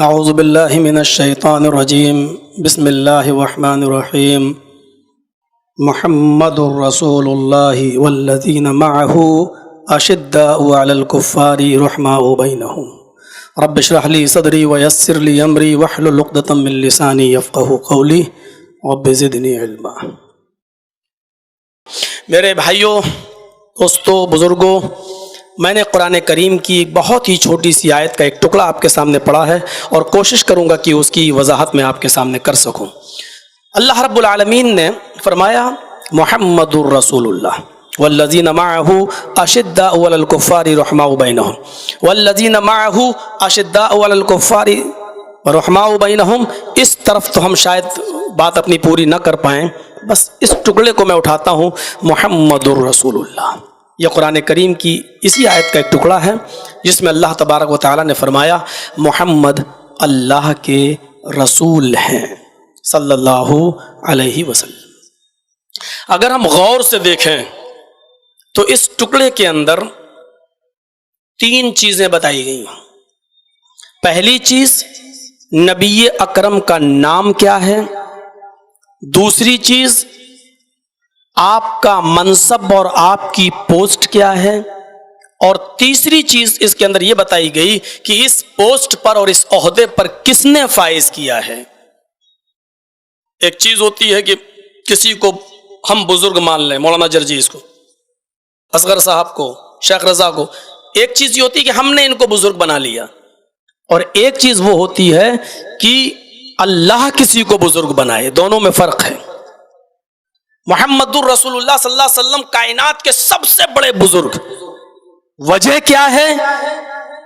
اعوذ باللہ من الشیطان الرجیم بسم اللہ الرحمن الرحیم محمد رسول اللہ والذین معه اشداء علی الکفار رحماء بینہم رب اشرح لی صدری ویسر لی امری واحلل عقدۃ من لسانی یفقہوا قولی رب زدنی علما۔ میرے بھائیوں، دوستوں، بزرگوں، میں نے قرآن کریم کی ایک بہت ہی چھوٹی سی آیت کا ایک ٹکڑا آپ کے سامنے پڑھا ہے اور کوشش کروں گا کہ اس کی وضاحت میں آپ کے سامنے کر سکوں۔ اللہ رب العالمین نے فرمایا محمد الرسول اللہ والذین معه اشداء علی الکفار رحماء بینہم، والذین معه اشداء علی الکفار رحماء بینہم، اس طرف تو ہم شاید بات اپنی پوری نہ کر پائیں، بس اس ٹکڑے کو میں اٹھاتا ہوں، محمد الرسول اللہ۔ یہ قرآن کریم کی اسی آیت کا ایک ٹکڑا ہے جس میں اللہ تبارک و تعالیٰ نے فرمایا محمد اللہ کے رسول ہیں صلی اللہ علیہ وسلم۔ اگر ہم غور سے دیکھیں تو اس ٹکڑے کے اندر تین چیزیں بتائی گئی ہیں۔ پہلی چیز، نبی اکرم کا نام کیا ہے۔ دوسری چیز، آپ کا منصب اور آپ کی پوسٹ کیا ہے۔ اور تیسری چیز اس کے اندر یہ بتائی گئی کہ اس پوسٹ پر اور اس عہدے پر کس نے فائز کیا ہے۔ ایک چیز ہوتی ہے کہ کسی کو ہم بزرگ مان لیں، مولانا جرجیز کو، اصغر صاحب کو، شیخ رضا کو۔ ایک چیز یہ ہوتی ہے کہ ہم نے ان کو بزرگ بنا لیا، اور ایک چیز وہ ہوتی ہے کہ اللہ کسی کو بزرگ بنائے۔ دونوں میں فرق ہے۔ محمد الرسول اللہ صلی اللہ علیہ وسلم کائنات کے سب سے بڑے بزرگ۔ وجہ کیا ہے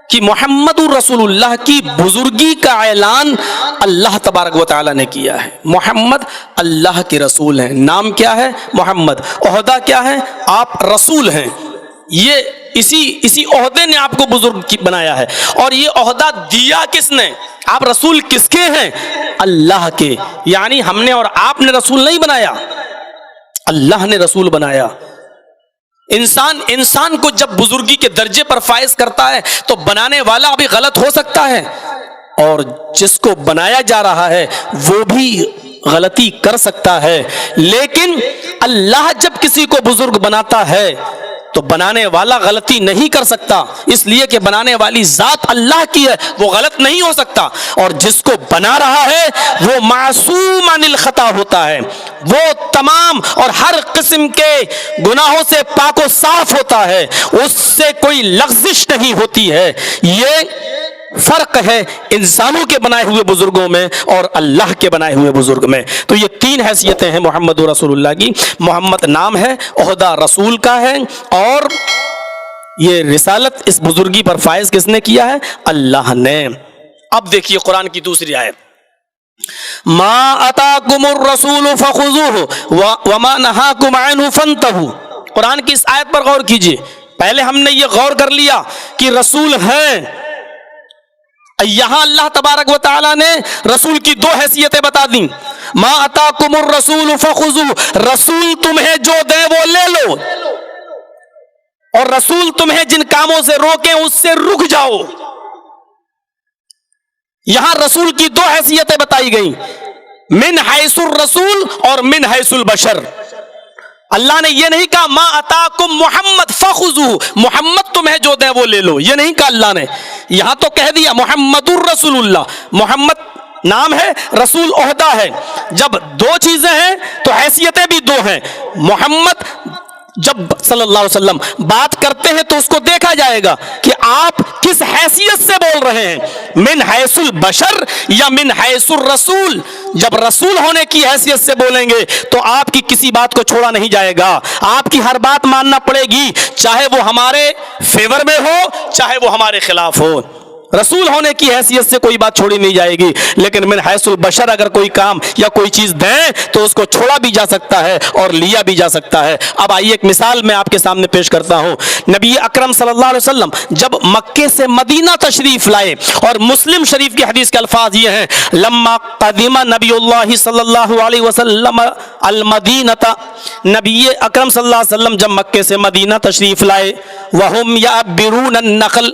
کہ محمد الرسول اللہ کی بزرگی کا اعلان اللہ تبارک و تعالیٰ نے کیا ہے۔ محمد اللہ کے رسول ہیں۔ نام کیا ہے؟ محمد۔ عہدہ کیا ہے؟ آپ رسول ہیں۔ یہ اسی عہدے نے آپ کو بزرگ بنایا ہے۔ اور یہ عہدہ دیا کس نے؟ آپ رسول کس کے ہیں؟ اللہ کے۔ یعنی ہم نے اور آپ نے رسول نہیں بنایا، اللہ نے رسول بنایا۔ انسان کو جب بزرگی کے درجے پر فائز کرتا ہے تو بنانے والا بھی غلط ہو سکتا ہے، اور جس کو بنایا جا رہا ہے وہ بھی غلطی کر سکتا ہے۔ لیکن اللہ جب کسی کو بزرگ بناتا ہے تو بنانے والا غلطی نہیں کر سکتا، اس لیے کہ بنانے والی ذات اللہ کی ہے، وہ غلط نہیں ہو سکتا۔ اور جس کو بنا رہا ہے وہ معصوم عن الخطا ہوتا ہے، وہ تمام اور ہر قسم کے گناہوں سے پاک و صاف ہوتا ہے، اس سے کوئی لغزش نہیں ہوتی ہے۔ یہ فرق ہے انسانوں کے بنائے ہوئے بزرگوں میں اور اللہ کے بنائے ہوئے بزرگ میں۔ تو یہ تین حیثیتیں ہیں محمد رسول اللہ کی۔ محمد نام ہے، عہدہ رسول کا ہے، اور یہ رسالت، اس بزرگی پر فائز کس نے کیا ہے؟ اللہ نے۔ اب دیکھیے قرآن کی دوسری آیت، ما اتاکم الرسول فخذوہ وما نہاکم عنہ فانتہوا۔ قرآن کی اس آیت پر غور کیجئے۔ پہلے ہم نے یہ غور کر لیا کہ رسول ہیں، یہاں اللہ تبارک و تعالیٰ نے رسول کی دو حیثیتیں بتا دیں۔ ما اتاکم الرسول فخذوہ، رسول تمہیں جو دے وہ لے لو، اور رسول تمہیں جن کاموں سے روکیں اس سے رک جاؤ۔ یہاں رسول کی دو حیثیتیں بتائی گئیں، من حیث الرسول اور من حیث البشر۔ اللہ نے یہ نہیں کہا ما اتاکم محمد فخذوہ، محمد تمہیں جو دے وہ لے لو، یہ نہیں کہا اللہ نے۔ یہاں تو کہہ دیا محمد الرسول اللہ، محمد نام ہے، رسول عہدہ ہے۔ جب دو چیزیں ہیں تو حیثیتیں بھی دو ہیں۔ محمد جب صلی اللہ علیہ وسلم بات کرتے ہیں تو اس کو دیکھا جائے گا کہ آپ کس حیثیت سے بول رہے ہیں، من حیث البشر یا من حیث الرسول۔ جب رسول ہونے کی حیثیت سے بولیں گے تو آپ کی کسی بات کو چھوڑا نہیں جائے گا، آپ کی ہر بات ماننا پڑے گی، چاہے وہ ہمارے فیور میں ہو چاہے وہ ہمارے خلاف ہو۔ رسول ہونے کی حیثیت سے کوئی بات چھوڑی نہیں جائے گی، لیکن من حیث البشر اگر کوئی کام یا کوئی چیز دیں تو اس کو چھوڑا بھی جا سکتا ہے اور لیا بھی جا سکتا ہے۔ اب آئیے ایک مثال میں آپ کے سامنے پیش کرتا ہوں۔ نبی اکرم صلی اللہ علیہ وسلم جب مکے سے مدینہ تشریف لائے، اور مسلم شریف کی حدیث کے الفاظ یہ ہیں، لما قدم نبی اللہ صلی اللہ علیہ وسلم المدینہ، نبی اکرم صلی اللہ علیہ وسلم جب مکے سے مدینہ تشریف لائے، وہم یعبرون النخل،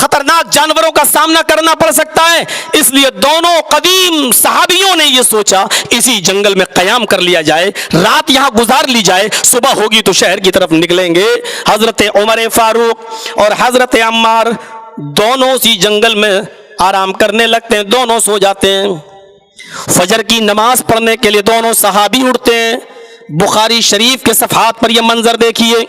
خطرناک جانوروں کا سامنا کرنا پڑ سکتا ہے، اس لیے دونوں قدیم صحابیوں نے یہ سوچا اسی جنگل میں قیام کر لیا جائے، رات یہاں گزار لی جائے، صبح ہوگی تو شہر کی طرف نکلیں گے۔ حضرت عمر فاروق اور حضرت عمار دونوں اسی جنگل میں آرام کرنے لگتے ہیں، دونوں سو جاتے ہیں۔ فجر کی نماز پڑھنے کے لیے دونوں صحابی اٹھتے ہیں۔ بخاری شریف کے صفحات پر یہ منظر دیکھیے،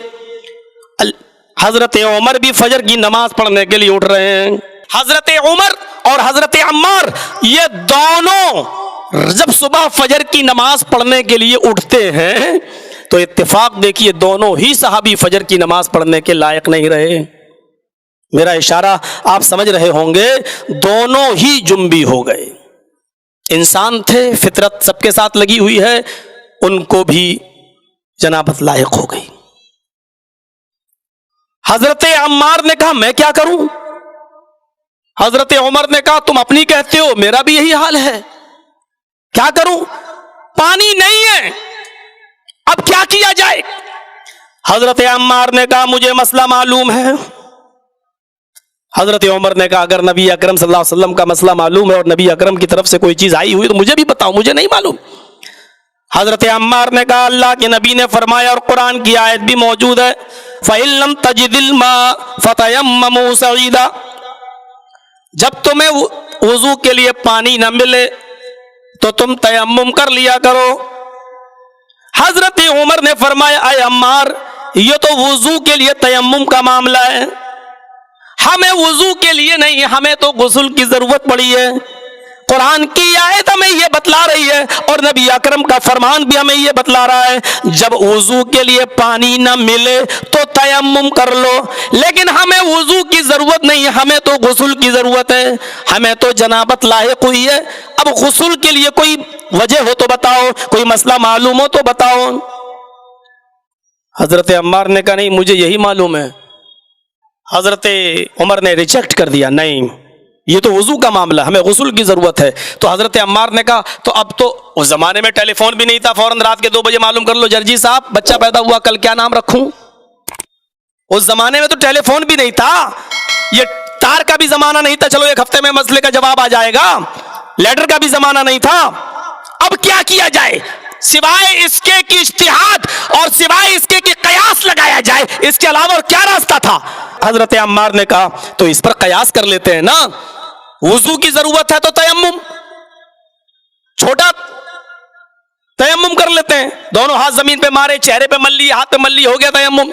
حضرت عمر بھی فجر کی نماز پڑھنے کے لیے اٹھ رہے ہیں۔ حضرت عمر اور حضرت عمار یہ دونوں جب صبح فجر کی نماز پڑھنے کے لیے اٹھتے ہیں تو اتفاق دیکھیے دونوں ہی صحابی فجر کی نماز پڑھنے کے لائق نہیں رہے۔ میرا اشارہ آپ سمجھ رہے ہوں گے، دونوں ہی جنبی ہو گئے۔ انسان تھے، فطرت سب کے ساتھ لگی ہوئی ہے، ان کو بھی جنابت لاحق ہو گئی۔ حضرت عمار نے کہا میں کیا کروں؟ حضرت عمر نے کہا تم اپنی کہتے ہو، میرا بھی یہی حال ہے، کیا کروں؟ پانی نہیں ہے، اب کیا کیا جائے؟ حضرت عمار نے کہا مجھے مسئلہ معلوم ہے۔ حضرت عمر نے کہا اگر نبی اکرم صلی اللہ علیہ وسلم کا مسئلہ معلوم ہے اور نبی اکرم کی طرف سے کوئی چیز آئی ہوئی تو مجھے بھی بتاؤ، مجھے نہیں معلوم۔ حضرت عمار نے کہا اللہ کے نبی نے فرمایا اور قرآن کی آیت بھی موجود ہے، فَإِن لَمْ تَجِدِ الْمَاءَ فَتَيَمَّمُوا صَعِيدًا، جب تمہیں وضو کے لیے پانی نہ ملے تو تم تیمم کر لیا کرو۔ حضرت عمر نے فرمایا اے عمار، یہ تو وضو کے لیے تیمم کا معاملہ ہے، ہمیں وضو کے لیے نہیں، ہمیں تو غسل کی ضرورت پڑی ہے۔ قرآن کی آیت ہمیں یہ بتلا رہی ہے اور نبی اکرم کا فرمان بھی ہمیں یہ بتلا رہا ہے جب وضو کے لیے پانی نہ ملے تو تیمم کر لو، لیکن ہمیں وضو کی ضرورت نہیں، ہمیں تو غسل کی ضرورت ہے، ہمیں تو جنابت لاحق ہوئی ہے۔ اب غسل کے لیے کوئی وجہ ہو تو بتاؤ، کوئی مسئلہ معلوم ہو تو بتاؤ۔ حضرت عمار نے کہا نہیں مجھے یہی معلوم ہے۔ حضرت عمر نے ریجیکٹ کر دیا، نہیں یہ تو وضو کا معاملہ، ہمیں غسل کی ضرورت ہے۔ تو حضرت عمار نے کہا تو اب تو اس زمانے میں ٹیلی فون بھی نہیں تھا، فوراً رات کے 2 بجے معلوم کر لو جرجی صاحب بچہ پیدا ہوا کل کیا نام رکھوں۔ اس زمانے میں تو ٹیلی فون بھی نہیں تھا، یہ تار کا بھی زمانہ نہیں تھا، چلو 1 ہفتے میں مسئلے کا جواب آ جائے گا، لیٹر کا بھی زمانہ نہیں تھا۔ اب کیا کیا جائے سوائے اس کے کہ اجتہاد اور سوائے اس کے کہ قیاس لگایا جائے، اس کے علاوہ اور کیا راستہ تھا؟ حضرت عمار نے کہا تو اس پر قیاس کر لیتے ہیں نا، وضو کی ضرورت ہے تو تیمم، چھوٹا تیمم کر لیتے ہیں، دونوں ہاتھ زمین پہ مارے، چہرے پہ مل لی، ہاتھ پہ مل لی، ہو گیا تیمم۔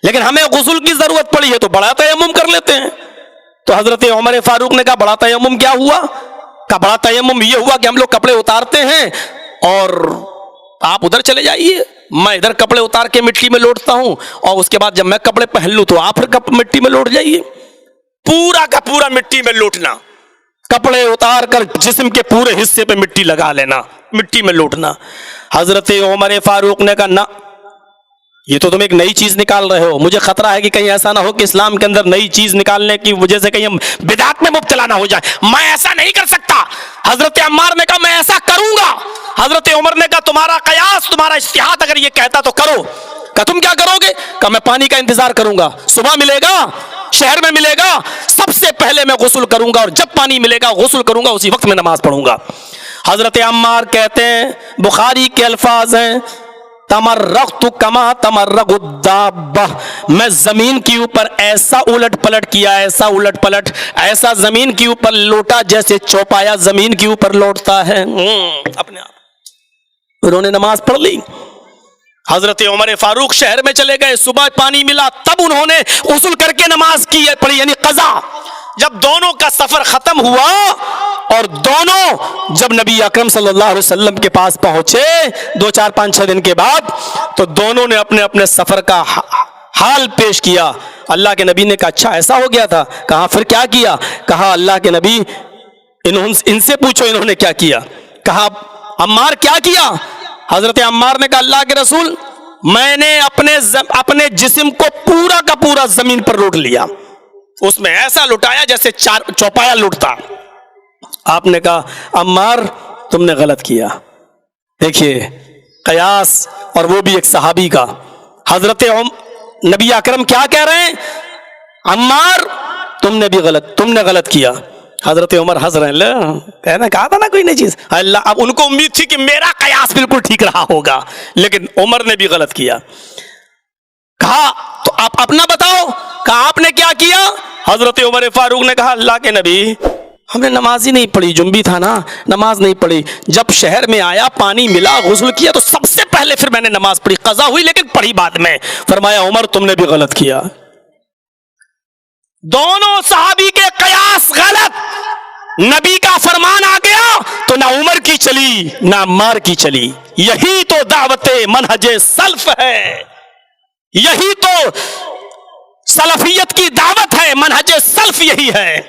لیکن ہمیں غسل کی ضرورت پڑی ہے تو بڑا تیمم کر لیتے ہیں۔ تو حضرت عمر فاروق نے کہا بڑا تیمم کیا ہوا؟ کہا بڑا تیمم یہ ہوا کہ ہم لوگ کپڑے اتارتے ہیں اور آپ ادھر چلے جائیے، میں ادھر کپڑے اتار کے مٹی میں لوٹتا ہوں اور اس کے بعد جب میں کپڑے پہن لوں تو آپ پھر مٹی میں لوٹ جائیے۔ پورا کا پورا مٹی میں لوٹنا، کپڑے اتار کر جسم کے پورے حصے پہ مٹی لگا لینا، مٹی میں لوٹنا۔ حضرت عمر فاروق نے کہا نہ، یہ تو تم ایک نئی چیز نکال رہے ہو، مجھے خطرہ ہے کہ کہیں ایسا نہ ہو کہ اسلام کے اندر نئی چیز نکالنے کی وجہ سے کہیں ہم بدعت میں مبتلا نہ ہو جائے، میں ایسا نہیں کر سکتا۔ حضرت عمار نے کہا میں ایسا کروں گا۔ حضرت عمر نے کہا تمہارا قیاس، تمہارا اجتہاد اگر یہ کہتا تو کرو۔ کہا تم کیا کرو گے؟ کہا میں پانی کا انتظار کروں گا، صبح ملے گا، شہر میں ملے گا، سب سے پہلے میں غسل کروں گا اور جب پانی ملے گا غسل کروں گا، اسی وقت میں نماز پڑھوں گا۔ حضرت عمار کہتے ہیں، بخاری کے الفاظ ہیں، تمرغت کما تمرغ الدابہ، میں زمین کے اوپر ایسا الٹ پلٹ کیا، ایسا الٹ پلٹ، ایسا زمین کے اوپر لوٹا جیسے چوپایا زمین کے اوپر لوٹتا ہے۔ اپنے آپ انہوں نے نماز پڑھ لی۔ حضرت عمر فاروق شہر میں چلے گئے، صبح پانی ملا تب انہوں نے غسل کر کے نماز کی پڑھی، یعنی قضا۔ جب دونوں کا سفر ختم ہوا اور دونوں جب نبی اکرم صلی اللہ علیہ وسلم کے پاس پہنچے 2 4 5 6 دن کے بعد، تو دونوں نے اپنے اپنے سفر کا حال پیش کیا۔ اللہ کے نبی نے کہا اچھا ایسا ہو گیا تھا؟ کہا پھر کیا کیا؟ کہا اللہ کے نبی ان سے پوچھو انہوں نے کیا کیا۔ کہا عمار کیا کیا؟ حضرت عمار نے کہا اللہ کے رسول میں نے اپنے جسم کو پورا کا پورا زمین پر لوٹ لیا، اس میں ایسا لٹایا جیسے چوپایا لوٹتا۔ آپ نے کہا عمار تم نے غلط کیا۔ دیکھیے قیاس، اور وہ بھی ایک صحابی کا۔ حضرت نبی اکرم کیا کہہ رہے ہیں؟ عمار تم نے بھی غلط، تم نے غلط کیا. حضرت عمر ہنس رہے ہیں، کہنا کہا تھا نا کوئی نئی چیز. اللہ، اب ان کو امید تھی کہ میرا قیاس بالکل ٹھیک رہا ہوگا، لیکن عمر نے بھی غلط کیا. کہا تو آپ اپنا بتاؤ، کہا آپ نے کیا کیا؟ حضرت عمر فاروق نے کہا اللہ کے نبی ہم نے نماز ہی نہیں پڑھی، جنبی تھا نا، نماز نہیں پڑھی. جب شہر میں آیا، پانی ملا، غسل کیا تو سب سے پہلے پھر میں نے نماز پڑھی، قضا ہوئی لیکن پڑھی بعد میں. فرمایا عمر تم نے بھی غلط کیا. دونوں صحابی کے قیاس غلط. نبی کا فرمان آ گیا تو نہ عمر کی چلی نہ عمار کی چلی. یہی تو دعوت منہج سلف ہے، یہی تو سلفیت کی دعوت ہے. منہج سلف یہی ہے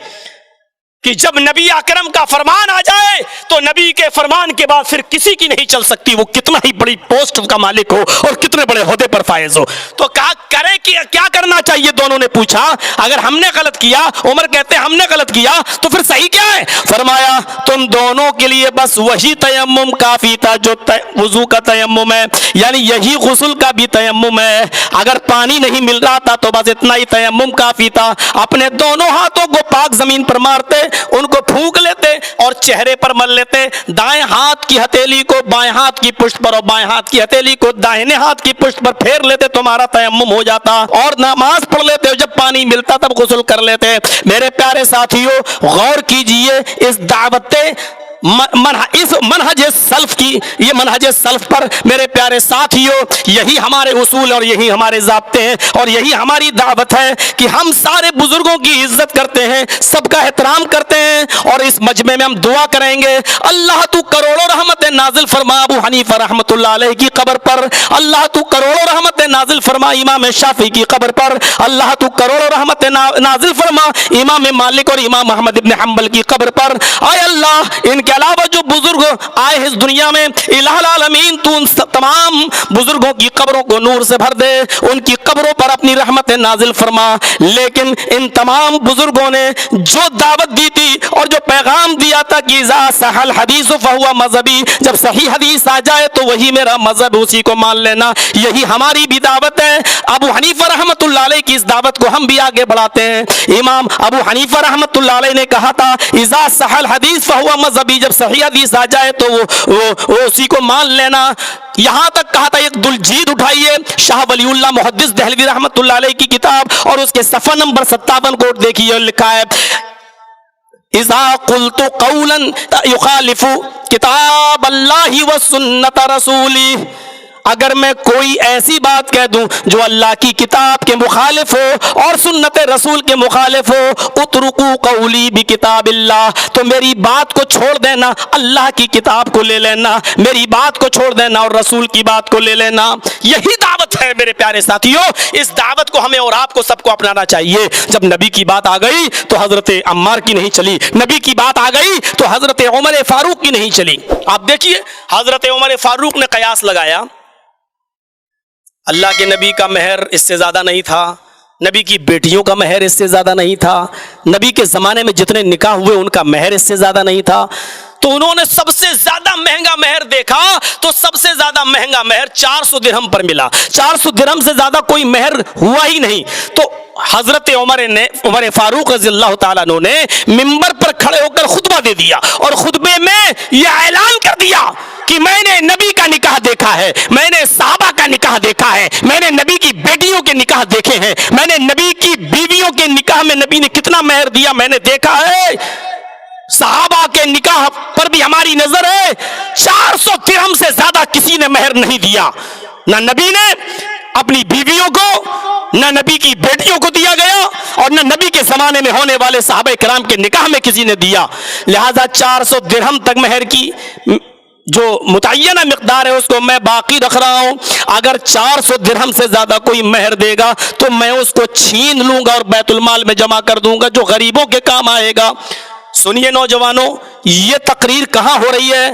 کہ جب نبی اکرم کا فرمان آ جائے تو نبی کے فرمان کے بعد پھر کسی کی نہیں چل سکتی، وہ کتنا ہی بڑی پوسٹ کا مالک ہو اور کتنے بڑے عہدے پر فائز ہو. تو کہا کرے کیا کرنا چاہیے؟ دونوں نے پوچھا. اگر ہم نے غلط کیا، عمر کہتے ہم نے غلط کیا، تو پھر صحیح کیا ہے؟ فرمایا تم دونوں کے لیے بس وہی تیمم کافی تھا جو وضو کا تیمم ہے، یعنی یہی غسل کا بھی تیمم ہے. اگر پانی نہیں مل رہا تھا تو بس اتنا ہی تیمم کافی تھا. اپنے دونوں ہاتھوں کو پاک زمین پر مارتے، ان کو پھونک لیتے اور چہرے پر مل لیتے. دائیں ہاتھ کی ہتھیلی کو بائیں ہاتھ کی پشت پر اور بائیں ہاتھ کی ہتھیلی کو داہنے ہاتھ کی پشت پر پھیر لیتے، تمہارا تیمم ہو جاتا. اور نماز پڑھ لیتے، جب پانی ملتا تب غسل کر لیتے. میرے پیارے ساتھیوں، غور کیجئے اس دعوت اس منہج سلف کی، یہ منہج سلف پر میرے پیارے ساتھیوں یہی ہمارے اصول اور یہی ہمارے ضابطے ہیں اور یہی ہماری دعوت ہے کہ ہم سارے بزرگوں کی عزت کرتے ہیں، سب کا احترام کرتے ہیں. اور اس مجمع میں ہم دعا کریں گے اللہ تو کروڑوں رحمت نازل فرما ابو حنیفہ رحمۃ اللہ علیہ کی قبر پر. اللہ تو کروڑوں رحمت نازل فرما امام شافعی کی قبر پر. اللہ تو کروڑوں رحمت نازل فرما امام مالک اور امام احمد ابن حنبل کی قبر پر. اے اللہ ان کے علاوہ جو بزرگ آئے اس دنیا میں، الہ العالمین تو ان تمام بزرگوں کی قبروں کو نور سے بھر دے، ان کی قبروں پر اپنی رحمت نازل فرما. لیکن ان تمام بزرگوں نے جو دعوت دی تھی اور جو پیغام دیا تھا کہ اذا صح الحدیث فہو مذہبی، جب صحیح حدیث آ جائے تو وہی میرا مذہب، اسی کو مان لینا، یہی ہماری بھی دعوت ہے. ابو حنیفہ رحمۃ اللہ علیہ کی اس دعوت کو ہم بھی آگے بڑھاتے ہیں. امام ابو حنیفہ رحمۃ اللہ علیہ نے کہا تھا اذا صح الحدیث فہو مذہبی، جب صحیح حدیث آ جائے تو وہ اسی کو مان لینا. یہاں تک کہا تھا ایک دلجید اٹھائیے شاہ ولی اللہ محدث دہلوی رحمۃ اللہ علیہ کی کتاب اور اس کے صفحہ نمبر 57 کو دیکھیے، لکھا ہے اذا قلت قولا یخالف کتاب اللہ و سنت رسولی، اگر میں کوئی ایسی بات کہہ دوں جو اللہ کی کتاب کے مخالف ہو اور سنت رسول کے مخالف ہو، اترکو قولی بکتاب اللہ، تو میری بات کو چھوڑ دینا، اللہ کی کتاب کو لے لینا، میری بات کو چھوڑ دینا اور رسول کی بات کو لے لینا. یہی دعوت ہے میرے پیارے ساتھیوں. اس دعوت کو ہمیں اور آپ کو سب کو اپنانا چاہیے. جب نبی کی بات آ گئی تو حضرت عمار کی نہیں چلی، نبی کی بات آ گئی تو حضرت عمر فاروق کی نہیں چلی. آپ دیکھیے حضرت عمر فاروق نے قیاس لگایا، اللہ کے نبی کا مہر اس سے زیادہ نہیں تھا، نبی کی بیٹیوں کا مہر اس سے زیادہ نہیں تھا، نبی کے زمانے میں جتنے نکاح ہوئے ان کا مہر اس سے زیادہ نہیں تھا. تو انہوں نے سب سے زیادہ مہنگا مہر دیکھا تو سب سے زیادہ مہنگا مہر 400 درہم پر ملا. 400 درہم سے زیادہ کوئی مہر ہوا ہی نہیں. تو حضرت عمر فاروق رضی اللہ تعالیٰ عنہ نے منبر پر کھڑے ہو کر خطبہ دے دیا اور خطبے میں یہ اعلان کر دیا کہ میں نے نبی کا نکاح دیکھا ہے، میں نے صحابہ کا نکاح دیکھا ہے، میں نے نبی کی بیٹیوں کے نکاح دیکھے ہیں، میں نے نبی کی بیویوں کے نکاح میں نبی نے کتنا مہر دیا میں نے دیکھا ہے. صحابہ کے نکاح پر بھی ہماری نظر ہے. 400 درہم سے زیادہ کسی نے مہر نہیں دیا، نہ نبی نے اپنی بیویوں کو، نہ نبی کی بیٹیوں کو دیا گیا اور نہ نبی کے زمانے میں ہونے والے صحابہ کرام کے نکاح میں کسی نے دیا. لہذا 400 درہم تک مہر کی جو متعینہ مقدار ہے اس کو میں باقی رکھ رہا ہوں. اگر 400 درہم سے زیادہ کوئی مہر دے گا تو میں اس کو چھین لوں گا اور بیت المال میں جمع کر دوں گا جو غریبوں کے کام آئے گا. سنیے نوجوانوں، یہ تقریر کہاں ہو رہی ہے؟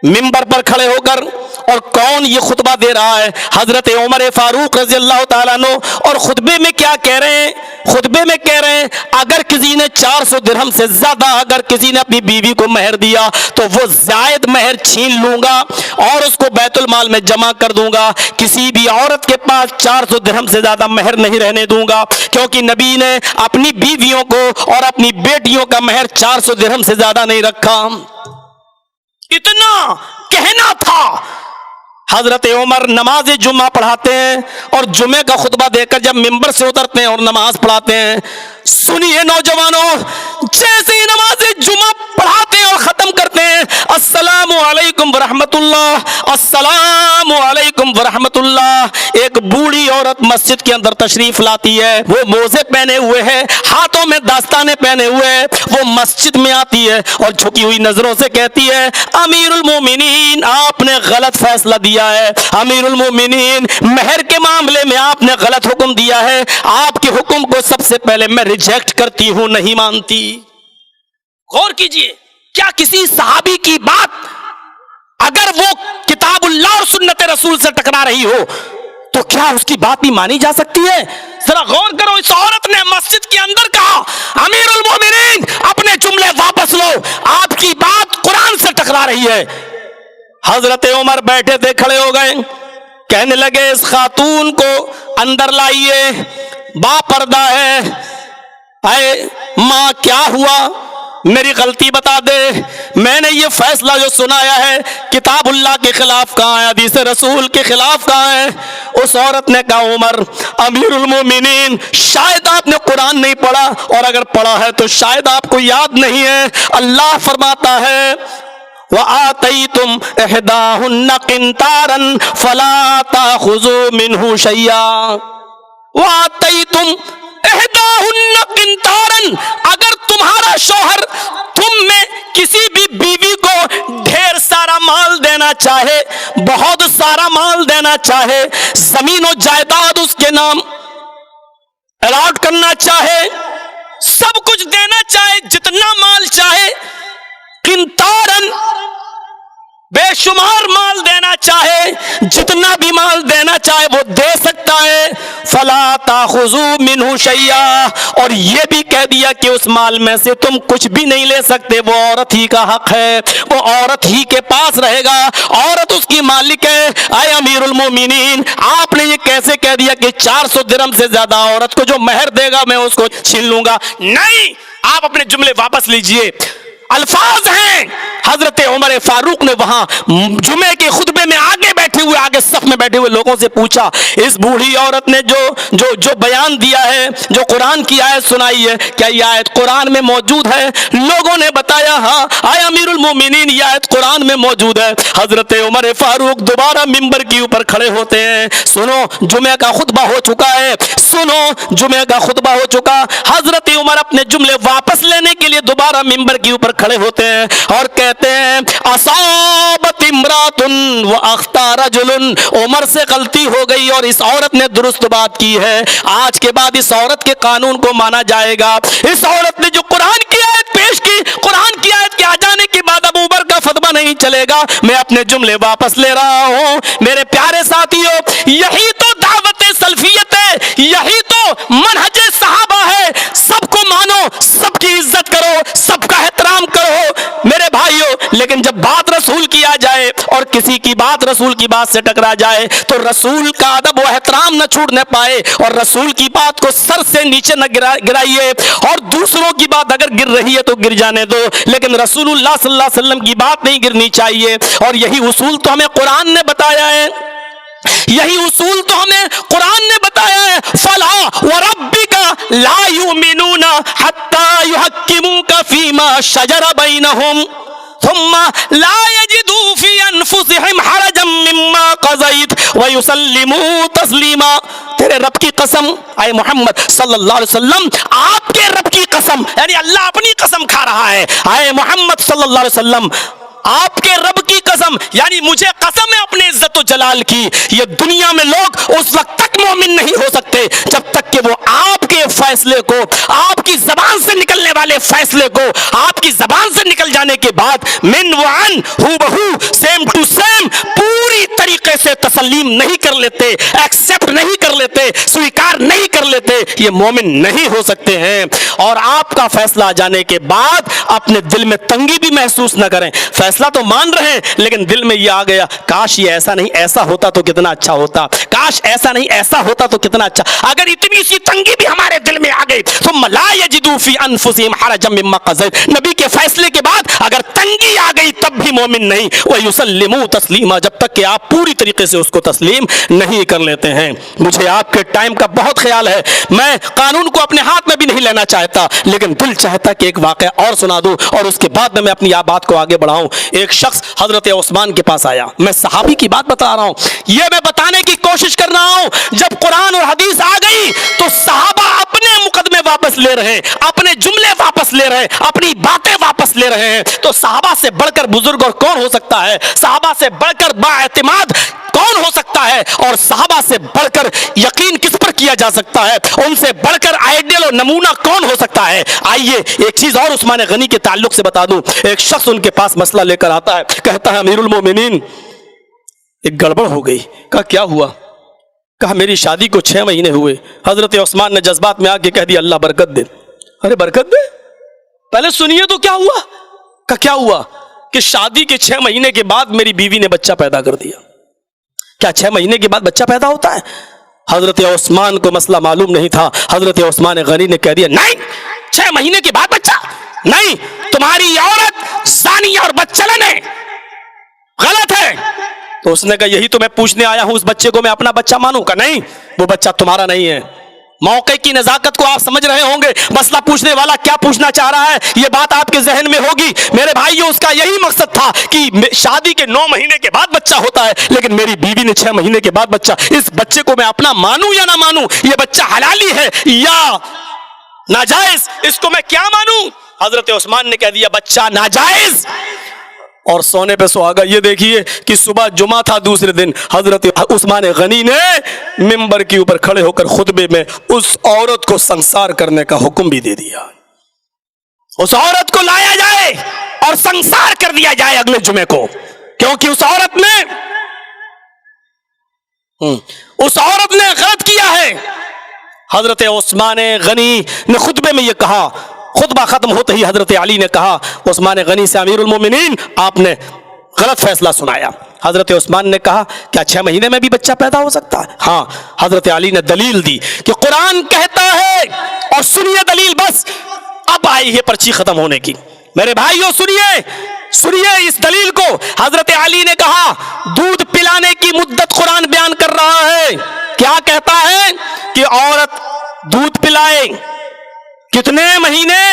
منبر پر کھڑے ہو کر. اور کون یہ خطبہ دے رہا ہے؟ حضرت عمر فاروق رضی اللہ تعالیٰ عنہ. اور خطبے میں کیا کہہ رہے ہیں؟ خطبے میں کہہ رہے ہیں اگر کسی نے 400 درہم سے زیادہ اگر کسی نے اپنی بیوی کو مہر دیا تو وہ زائد مہر چھین لوں گا اور اس کو بیت المال میں جمع کر دوں گا. کسی بھی عورت کے پاس 400 درہم سے زیادہ مہر نہیں رہنے دوں گا, کیونکہ نبی نے اپنی بیویوں کو اور اپنی بیٹیوں کا مہر 400 درہم سے زیادہ نہیں رکھا. اتنا کہنا تھا. حضرت عمر نماز جمعہ پڑھاتے ہیں اور جمعے کا خطبہ دے کر جب ممبر سے اترتے ہیں اور نماز پڑھاتے ہیں, سنیے نوجوانوں, جیسے ہی نماز جمعہ پڑھاتے ہیں اور ختم کرتے ہیں, السلام علیکم ورحمت اللہ, السلام علیکم ورحمت اللہ, ایک بوڑھی عورت مسجد کے اندر تشریف لاتی ہے. وہ موزے پہنے ہوئے ہے, ہاتھوں میں داستانے پہنے ہوئے ہے. وہ مسجد میں آتی ہے اور جھکی ہوئی نظروں سے کہتی ہے, امیر المومنین آپ نے غلط فیصلہ دیا ہے, امیر المومنین مہر کے معاملے میں آپ نے غلط حکم دیا ہے, آپ کے حکم کو سب سے پہلے میں ریجیکٹ کرتی ہوں, نہیں مانتی. غور کیجئے, کیا کسی صحابی کی بات اگر وہ کتاب اللہ اور سنت رسول سے ٹکرا رہی ہو تو کیا اس کی بات بھی مانی جا سکتی ہے؟ ذرا غور کرو, اس عورت نے مسجد کے اندر کہا, امیر المومنین اپنے جملے واپس لو, آپ کی بات قرآن سے ٹکرا رہی ہے. حضرت عمر بیٹھے تھے, کھڑے ہو گئے, کہنے لگے اس خاتون کو اندر لائیے, با پردہ ہے. اے ماں کیا ہوا, میری غلطی بتا دے, میں نے یہ فیصلہ جو سنایا ہے کتاب اللہ کے خلاف کہاں ہے, حدیث رسول کے خلاف کہاں ہے؟ اس عورت نے کہا, عمر امیر المومنین شاید آپ نے قرآن نہیں پڑھا, اور اگر پڑھا ہے تو شاید آپ کو یاد نہیں ہے. اللہ فرماتا ہے وَآتَيْتُمْ إِحْدَاهُنَّ قِنْطَارًا فَلَا تَأْخُذُوا مِنْهُ شَيْئًا. وَآتَيْتُمْ إِحْدَاهُنَّ قِنْطَارًا, اگر تمہارا شوہر تم میں کسی بھی بیوی کو ڈھیر سارا مال دینا چاہے, بہت سارا مال دینا چاہے, زمین و جائیداد اس کے نام الاٹ کرنا چاہے, سب کچھ دینا چاہے, جتنا مال چاہے, قنطارن بے شمار مال دینا چاہے, جتنا بھی مال دینا چاہے وہ دے سکتا ہے. فلا تاخذوا منہ شیئا, اور یہ بھی کہہ دیا کہ اس مال میں سے تم کچھ بھی نہیں لے سکتے, وہ عورت ہی کا حق ہے, وہ عورت ہی کے پاس رہے گا, عورت اس کی مالک ہے. اے امیر المومنین آپ نے یہ کیسے کہہ دیا کہ 400 درہم سے زیادہ عورت کو جو مہر دے گا میں اس کو چھین لوں گا؟ نہیں, آپ اپنے جملے واپس لیجئے. الفاظ ہیں حضرت عمر فاروق نے وہاں جمعے کے خطبے میں آگے بیٹھے ہوئے, آگے صف میں بیٹھے ہوئے لوگوں سے پوچھا, اس بوڑھی عورت نے جو بیان دیا ہے, جو قرآن کی آیت سنائی ہے, کیا یہ آیت قرآن میں موجود ہے؟ لوگوں نے بتایا ہاں. اے امیر المومنین یہ آیت قرآن میں موجود ہے. حضرت عمر فاروق دوبارہ ممبر کے اوپر کھڑے ہوتے ہیں, سنو جمعے کا خطبہ ہو چکا ہے, سنو جمعے کا خطبہ ہو چکا. حضرت عمر اپنے جملے واپس لینے کے لیے دوبارہ ممبر کے اوپر کھڑے ہوتے ہیں اور کہتے ہیں اصابت امرات واخطا رجل, عمر سے غلطی ہو گئی اور اس عورت نے درست بات کی ہے. آج کے بعد اس عورت کے قانون کو مانا جائے گا. اس عورت نے جو قرآن کی آیت پیش کی, قرآن کی آیت کے آ جانے کے بعد اب عمر کا فتویٰ نہیں چلے گا, میں اپنے جملے واپس لے رہا ہوں. میرے پیارے ساتھیوں, یہی تو دعوت سلفیت ہے, یہی تو منہج صحابہ ہے. سب کو مانو, سب کی عزت کرو, سب کا احترام کرو میرے بھائیوں. لیکن جب بات رسول کی آ جائے اور کسی کی بات رسول کی بات سے ٹکرا جائے تو رسول کا ادب و احترام نہ چھوٹنے پائے, اور رسول کی بات کو سر سے نیچے نہ گرائیے, اور دوسروں کی بات اگر گر رہی ہے تو گر جانے دو, لیکن رسول اللہ صلی اللہ علیہ وسلم کی بات نہیں گرنی چاہیے. اور یہی اصول تو ہمیں قرآن نے بتایا ہے, یہی اصول تو ہمیں قرآن نے بتایا ہے. فلا وربک لا یؤمنون حتی یحکموک فیما شجر بینہم ثم لا یجدوا فی انفسہم حرجا مما قضیت ویسلموا تسلیما. تیرے رب کی قسم اے محمد صلی اللہ علیہ وسلم, آپ کے رب کی قسم, یعنی اللہ اپنی قسم کھا رہا ہے, اے محمد صلی اللہ علیہ وسلم آپ کے رب کی قسم، یعنی مجھے قسم ہے اپنے عزت و جلال کی، یہ دنیا میں لوگ اس وقت تک مومن نہیں ہو سکتے جب تک کہ وہ آپ کے فیصلے کو، آپ کی زبان سے نکلنے والے فیصلے کو، آپ کی زبان سے نکل جانے کے بعد من وعن ہو بہو سیم ٹو سیم پوری طریقے سے تسلیم نہیں کر لیتے، ایکسپٹ نہیں کر لیتے، سویکار نہیں کر لیتے، یہ مومن نہیں ہو سکتے ہیں۔ اور آپ کا فیصلہ آ جانے کے بعد اپنے دل میں تنگی بھی محسوس نہ کریں، فیصلہ تو مان رہے ہیں لیکن دل میں یہ آ گیا کاش یہ ایسا نہیں، ایسا ہوتا تو کتنا اچھا ہوتا، کاش ایسا نہیں ایسا ہوتا تو کتنا اچھا۔ اگر اتنی سی تنگی بھی ہمارے دل میں آ گئی ثم لا یجدوا فی انفسہم حرجا مما قضیت، نبی کے فیصلے کے بعد اگر تنگی آ گئی تب بھی مومن نہیں، ویسلموا تسلیما، جب تک کہ آپ پوری طریقے سے اس کو تسلیم نہیں کر لیتے ہیں۔ مجھے آپ کے ٹائم کا بہت خیال ہے، میں قانون کو اپنے ہاتھ میں بھی نہیں لینا چاہتا لیکن دل چاہتا کہ ایک واقعہ اور سنا دوں اور اس کے بعد میں اپنی بات کو آگے بڑھاؤں۔ ایک شخص حضرت عثمان کے پاس آیا، میں صحابی کی بات بتا رہا ہوں، یہ میں بتانے کی کوشش کر رہا ہوں جب قرآن اور حدیث آ گئی تو صحابہ اپنے مقدمے واپس لے رہے ہیں، اپنے جملے واپس لے رہے ہیں، اپنی باتیں واپس لے رہے ہیں۔ تو صحابہ سے بڑھ کر بزرگ اور کون ہو سکتا ہے؟ صحابہ سے بڑھ کر بااعتماد کون ہو سکتا ہے؟ اور صحابہ سے بڑھ کر یقین کس پر کیا جا سکتا ہے؟ ان سے بڑھ کر آئیڈیل اور نمونہ کون ہو سکتا ہے؟ آئیے ایک چیز اور عثمان غنی کے تعلق سے بتا دوں۔ ایک شخص ان کے پاس مسئلہ لے کر آتا ہے، کہتا ہے امیر المومنین ایک گڑبڑ ہو گئی۔ کہا کیا ہوا؟ کہا میری شادی کو 6 مہینے ہوئے۔ حضرت عثمان نے جذبات میں آ کے کہہ دیا اللہ برکت دے۔ ارے برکت دے؟ پہلے سنیے تو کیا ہوا؟ کہا کیا ہوا؟ کہ شادی کے 6 مہینے کے بعد میری بیوی نے بچہ پیدا کر دیا۔ کیا 6 مہینے کے بعد بچہ پیدا ہوتا ہے؟ حضرت عثمان کو مسئلہ معلوم نہیں تھا۔ حضرت عثمان غنی نے کہہ دیا نہیں، 6 مہینے کے بعد بچہ نہیں، تمہاری عورت زانی اور بدچلن ہے، غلط ہے۔ تو اس نے کہا یہی تو میں پوچھنے آیا ہوں، اس بچے کو میں اپنا بچہ مانوں؟ کہ نہیں، وہ بچہ تمہارا نہیں ہے۔ موقع کی نزاکت کو آپ سمجھ رہے ہوں گے، مسئلہ پوچھنے والا کیا پوچھنا چاہ رہا ہے، یہ بات آپ کے ذہن میں ہوگی۔ میرے بھائیو، اس کا یہی مقصد تھا کہ شادی کے 9 مہینے کے بعد بچہ ہوتا ہے لیکن میری بیوی نے 6 مہینے کے بعد بچہ، اس بچے کو میں اپنا مانوں یا نہ مانوں؟ یہ بچہ حلالی ہے یا ناجائز، اس کو میں کیا مانوں؟ حضرت عثمان نے کہہ دیا بچہ ناجائز، اور سونے پہ سہاگا۔ یہ دیکھیے کہ صبح جمعہ تھا، دوسرے دن حضرت عثمان غنی نے منبر کے اوپر کھڑے ہو کر خطبے میں اس عورت کو سنسار کرنے کا حکم بھی دے دیا، اس عورت کو لایا جائے اور سنسار کر دیا جائے اگلے جمعے کو، کیونکہ اس عورت نے غلط کیا ہے۔ حضرت عثمان غنی نے خطبے میں یہ کہا، خطبہ ختم ہوتے ہی حضرت علی نے کہا عثمان غنی سے امیر المومنین آپ نے غلط فیصلہ سنایا۔ حضرت عثمان نے کہا کیا 6 مہینے میں بھی بچہ پیدا ہو سکتا ہے؟ ہاں۔ حضرت علی نے دلیل دی کہ قرآن کہتا ہے، اور سنیے دلیل، بس اب آئی ہے پرچی ختم ہونے کی۔ میرے بھائیو سنیے اس دلیل کو۔ حضرت علی نے کہا دودھ پلانے کی مدت قرآن بیان کر رہا ہے، کیا کہتا ہے کہ عورت دودھ پلائے کتنے مہینے؟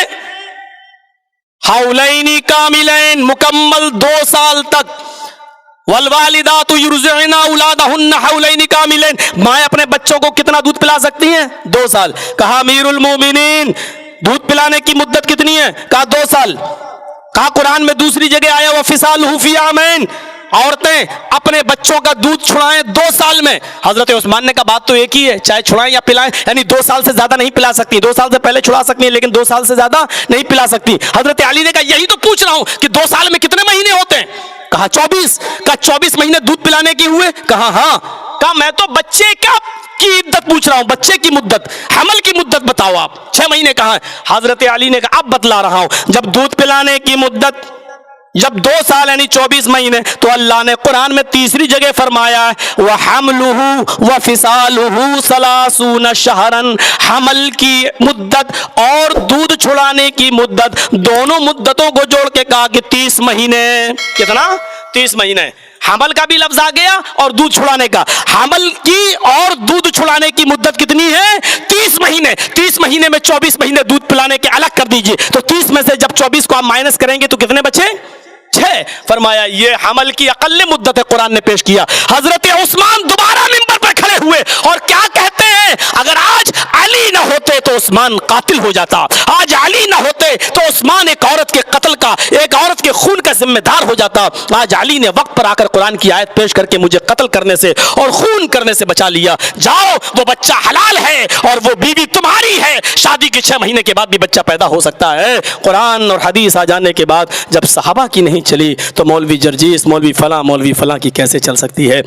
حولین کاملین، مکمل 2 سال تک۔ والوالدات یرضعن اولادہن حولین کاملین، مائیں اپنے بچوں کو کتنا دودھ پلا سکتی ہیں؟ 2 سال۔ کہا امیر المومنین دودھ پلانے کی مدت کتنی ہے؟ کہا 2 سال۔ کہا قرآن میں دوسری جگہ آیا وفصالہ فی عامین، عورتیں اپنے بچوں کا دودھ چھڑائیں 2 سال میں۔ حضرت عثمان نے کہا بات تو ایک ہی ہے، چاہے چھڑائیں یا پلائیں، یعنی 2 سال سے زیادہ نہیں پلا سکتی، 2 سال سے پہلے چھڑا سکتی ہیں لیکن 2 سال سے زیادہ نہیں پلا سکتی۔ حضرت علی نے کہا یہی تو پوچھ رہا ہوں کہ 2 سال میں کتنے مہینے ہوتے ہیں؟ کہا 24۔ کہا 24 مہینے دودھ پلانے کی ہوئے؟ کہا ہاں۔ کہا میں تو بچے کی عدت پوچھ رہا ہوں، بچے کی مدت، حمل کی مدت بتاؤ آپ، 6 مہینے کہاں ہے؟ حضرت علی نے کہا اب بتلا رہا ہوں، جب دودھ پلانے کی مدت جب 2 سال یعنی 24 مہینے، تو اللہ نے قرآن میں تیسری جگہ فرمایا ہے وَحَمْلُهُ وَفِصَالُهُ 30 شَهْرًا، حمل کی مدت اور دودھ چھڑانے کی مدت، دونوں مدتوں کو جوڑ کے کہا کہ 30 مہینے۔ کتنا؟ 30 مہینے۔ حمل کا بھی لفظ آ گیا اور دودھ چھڑانے کا۔ حمل کی اور دودھ چھڑانے کی مدت کتنی ہے؟ 30 مہینے۔ 30 مہینے میں 24 مہینے دودھ پلانے کے الگ کر دیجئے، تو 30 میں سے جب 24 کو آپ مائنس کریں گے تو کتنے بچے؟ 6۔ فرمایا یہ حمل کی اقل مدت ہے، قرآن نے پیش کیا۔ حضرت عثمان دوبارہ منبر پر کھڑے ہوئے اور کیا کہتے ہیں؟ اگر آج علی نہ ہوتے تو عثمان قاتل ہو جاتا، آج علی نہ ہوتے تو عثمان ایک عورت کے قتل کا، ایک عورت کے خون کا ذمہ دار ہو جاتا. آج علی نے وقت پر آ کر قرآن کی آیت پیش کر کے مجھے قتل کرنے سے اور خون کرنے سے بچا لیا. جاؤ, وہ بچہ حلال ہے اور وہ بیوی تمہاری ہے, شادی کے 6 مہینے کے بعد بھی بچہ پیدا ہو سکتا ہے. قرآن اور حدیث آ جانے کے بعد جب صحابہ کی نہیں چلی تو مولوی جرجیس, مولوی فلاں کی کیسے چل سکتی ہے؟